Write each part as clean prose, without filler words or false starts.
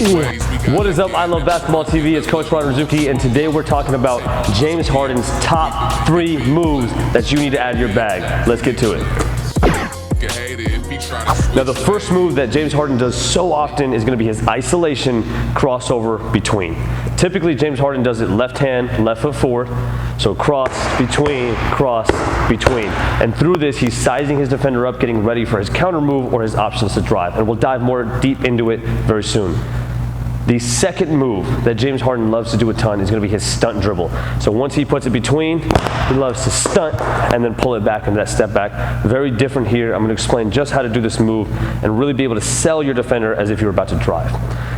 What is up? I love basketball TV. It's Coach Razooky, and today we're talking about James Harden's top 3 moves that you need to add to your bag. Let's get to it. Now, the first move that James Harden does so often is going to be his isolation crossover between. Typically, James Harden does it left hand, left foot forward. So cross, between. And through this, he's sizing his defender up, getting ready for his counter move or his options to drive. And we'll dive more deep into it very soon. The second move that James Harden loves to do a ton is going to be his stunt dribble. So once he puts it between, he loves to stunt and then pull it back into that step back. Very different here. I'm going to explain just how to do this move and really be able to sell your defender as if you were about to drive.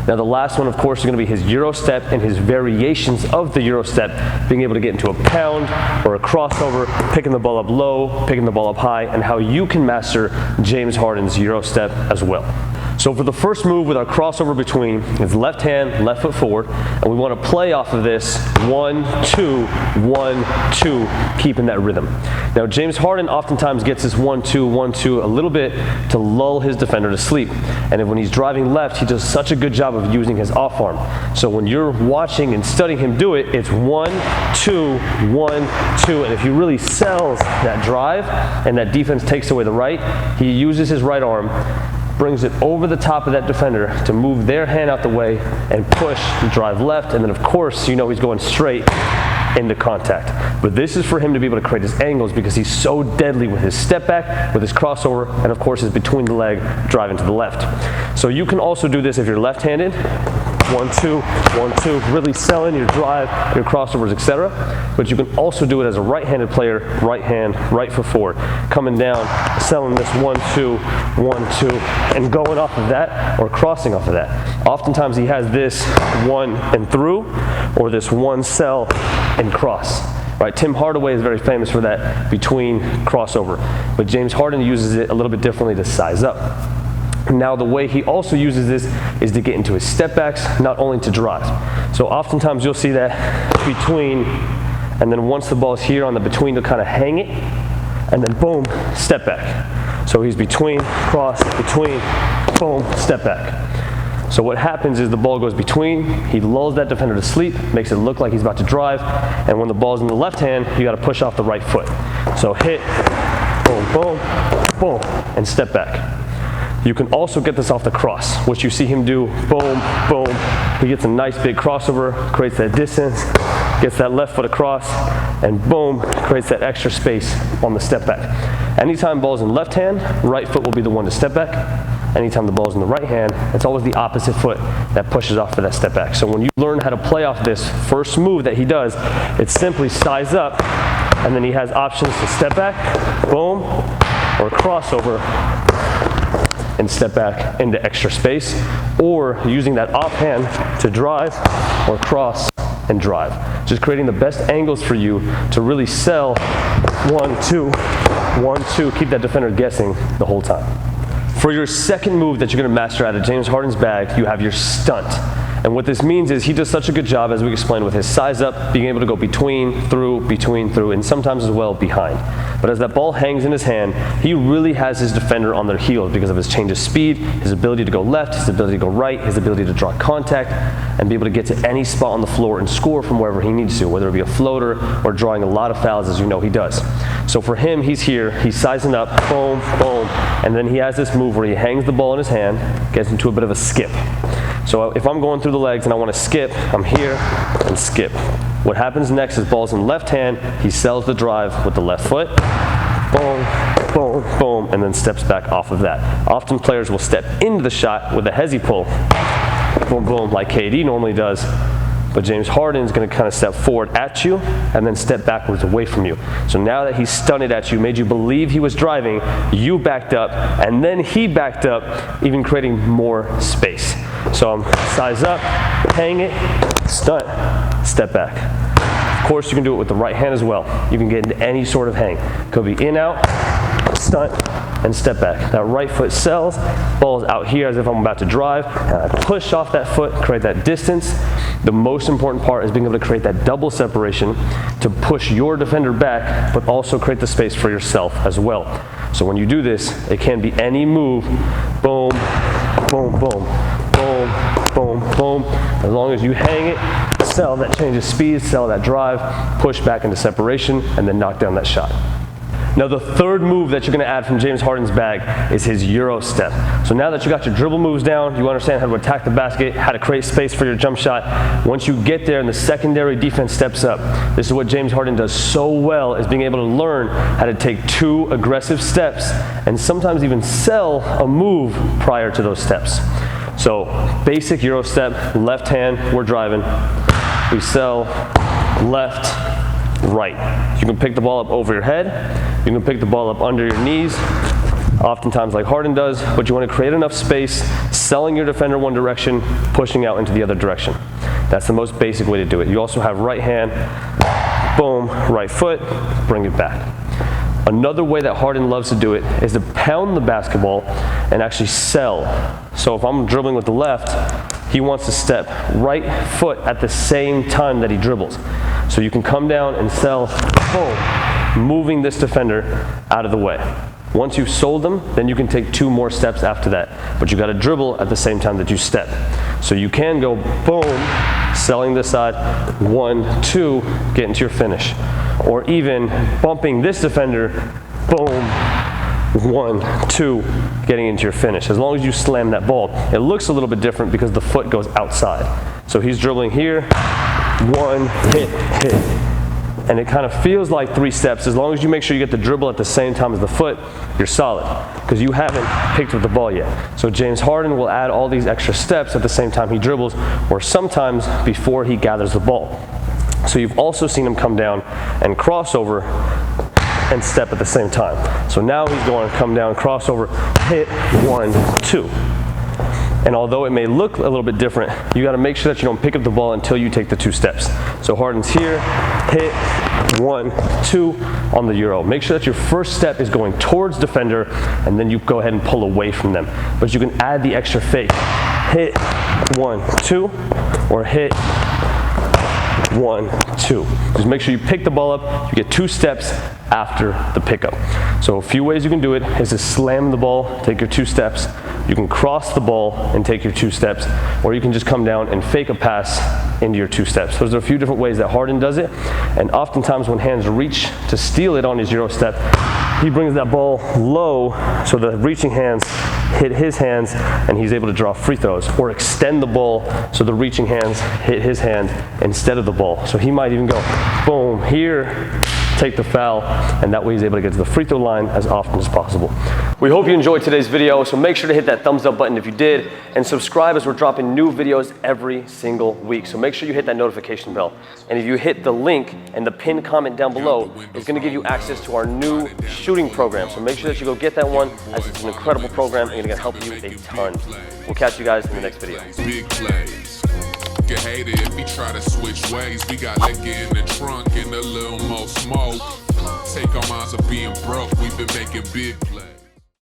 Now the last one, of course, is going to be his Euro step and his variations of the Euro step, being able to get into a pound or a crossover, picking the ball up low, picking the ball up high, and how you can master James Harden's Euro step as well. So for the first move with our crossover between, is left hand, left foot forward, and we want to play off of this 1, 2, 1, 2, keeping that rhythm. Now James Harden oftentimes gets this 1, 2, 1, 2 a little bit to lull his defender to sleep. And when he's driving left, he does such a good job of using his off arm. So when you're watching and studying him do it, it's 1, 2, 1, 2. And if he really sells that drive and that defense takes away the right, he uses his right arm, brings it over the top of that defender to move their hand out the way and push and drive left, and then of course you know he's going straight into contact. But this is for him to be able to create his angles because he's so deadly with his step back, with his crossover, and of course his between the leg driving to the left. So you can also do this if you're left-handed. 1, 2, 1, 2, really selling your drive, your crossovers, etc. But you can also do it as a right-handed player, right hand, right foot forward, coming down, selling this 1, 2, 1, 2, and going off of that or crossing off of that. Oftentimes he has this 1 and through, or this 1 sell and cross. Right? Tim Hardaway is very famous for that between crossover, but James Harden uses it a little bit differently to size up. Now the way he also uses this is to get into his step backs, not only to drive. So oftentimes you'll see that between, and then once the ball's here on the between, you'll kind of hang it, and then boom, step back. So he's between, cross, between, boom, step back. So what happens is the ball goes between, he lulls that defender to sleep, makes it look like he's about to drive, and when the ball's in the left hand, you gotta push off the right foot. So hit, boom, boom, boom, and step back. You can also get this off the cross, which you see him do, boom, boom. He gets a nice big crossover, creates that distance, gets that left foot across, and boom, creates that extra space on the step back. Anytime ball's in left hand, right foot will be the one to step back. Anytime the ball's in the right hand, it's always the opposite foot that pushes off for that step back. So when you learn how to play off this first move that he does, it's simply size up, and then he has options to step back, boom, or crossover, and step back into extra space, or using that offhand to drive or cross and drive. Just creating the best angles for you to really sell 1, 2, 1, 2, keep that defender guessing the whole time. For your second move that you're going to master out of James Harden's bag, you have your stunt. And what this means is he does such a good job, as we explained, with his size up, being able to go between, through, and sometimes as well behind. But as that ball hangs in his hand, he really has his defender on their heels because of his change of speed, his ability to go left, his ability to go right, his ability to draw contact, and be able to get to any spot on the floor and score from wherever he needs to, whether it be a floater or drawing a lot of fouls, as you know he does. So for him, he's here, he's sizing up, boom, boom, and then he has this move where he hangs the ball in his hand, gets into a bit of a skip. So if I'm going through the legs and I want to skip, I'm here and skip. What happens next is ball's in left hand, he sells the drive with the left foot, boom, boom, boom, and then steps back off of that. Often players will step into the shot with a hezzy pull, boom, boom, like KD normally does, but James Harden is going to kind of step forward at you and then step backwards away from you. So now that he stunted at you, made you believe he was driving, you backed up, and then he backed up, even creating more space. So I'm size up, hang it, stunt, step back. Of course, you can do it with the right hand as well. You can get into any sort of hang. Could be in, out, stunt, and step back. That right foot sells, ball is out here as if I'm about to drive, and I push off that foot, create that distance. The most important part is being able to create that double separation to push your defender back, but also create the space for yourself as well. So when you do this, it can be any move, boom, boom, boom, boom, boom, boom. As long as you hang it, sell that change of speed, sell that drive, push back into separation, and then knock down that shot. Now the third move that you're gonna add from James Harden's bag is his Euro step. So now that you got your dribble moves down, you understand how to attack the basket, how to create space for your jump shot. Once you get there and the secondary defense steps up, this is what James Harden does so well, is being able to learn how to take 2 aggressive steps and sometimes even sell a move prior to those steps. So basic Euro step, left hand, we're driving. We sell left, right. You can pick the ball up over your head. You can pick the ball up under your knees, oftentimes like Harden does, but you want to create enough space, selling your defender one direction, pushing out into the other direction. That's the most basic way to do it. You also have right hand, boom, right foot, bring it back. Another way that Harden loves to do it is to pound the basketball and actually sell. So if I'm dribbling with the left, he wants to step right foot at the same time that he dribbles. So you can come down and sell, boom, moving this defender out of the way. Once you've sold them, then you can take 2 more steps after that. But you got to dribble at the same time that you step. So you can go boom, selling this side, 1, 2, get into your finish. Or even bumping this defender, boom, 1, 2, getting into your finish. As long as you slam that ball. It looks a little bit different because the foot goes outside. So he's dribbling here, 1, hit, hit. And it kind of feels like 3 steps. As long as you make sure you get the dribble at the same time as the foot, you're solid, because you haven't picked up the ball yet. So James Harden will add all these extra steps at the same time he dribbles, or sometimes before he gathers the ball. So you've also seen him come down and crossover and step at the same time. So now he's going to come down, crossover, hit, 1, 2. And although it may look a little bit different, you got to make sure that you don't pick up the ball until you take the 2 steps. So Harden's here, hit, 1, 2 on the Euro. Make sure that your first step is going towards defender, and then you go ahead and pull away from them. But you can add the extra fake. Hit, 1, 2, or hit, 1, 2. Just make sure you pick the ball up, you get 2 steps after the pickup. So a few ways you can do it is to slam the ball, take your 2 steps. You can cross the ball and take your 2 steps, or you can just come down and fake a pass into your 2 steps. Those are a few different ways that Harden does it, and oftentimes when hands reach to steal it on his Euro step, he brings that ball low so the reaching hands hit his hands and he's able to draw free throws, or extend the ball so the reaching hands hit his hand instead of the ball. So he might even go boom here, take the foul, and that way he's able to get to the free throw line as often as possible. We hope you enjoyed today's video, so make sure to hit that thumbs up button if you did, and subscribe as we're dropping new videos every single week. So make sure you hit that notification bell. And if you hit the link and the pinned comment down below, it's gonna give you access to our new shooting program. So make sure that you go get that one, as it's an incredible program and it's gonna help you a ton. We'll catch you guys in the next video. Big plays. Get hated if we try to switch ways. We got liquor in the trunk and a little more smoke. Take our minds of being broke. We've been making big plays.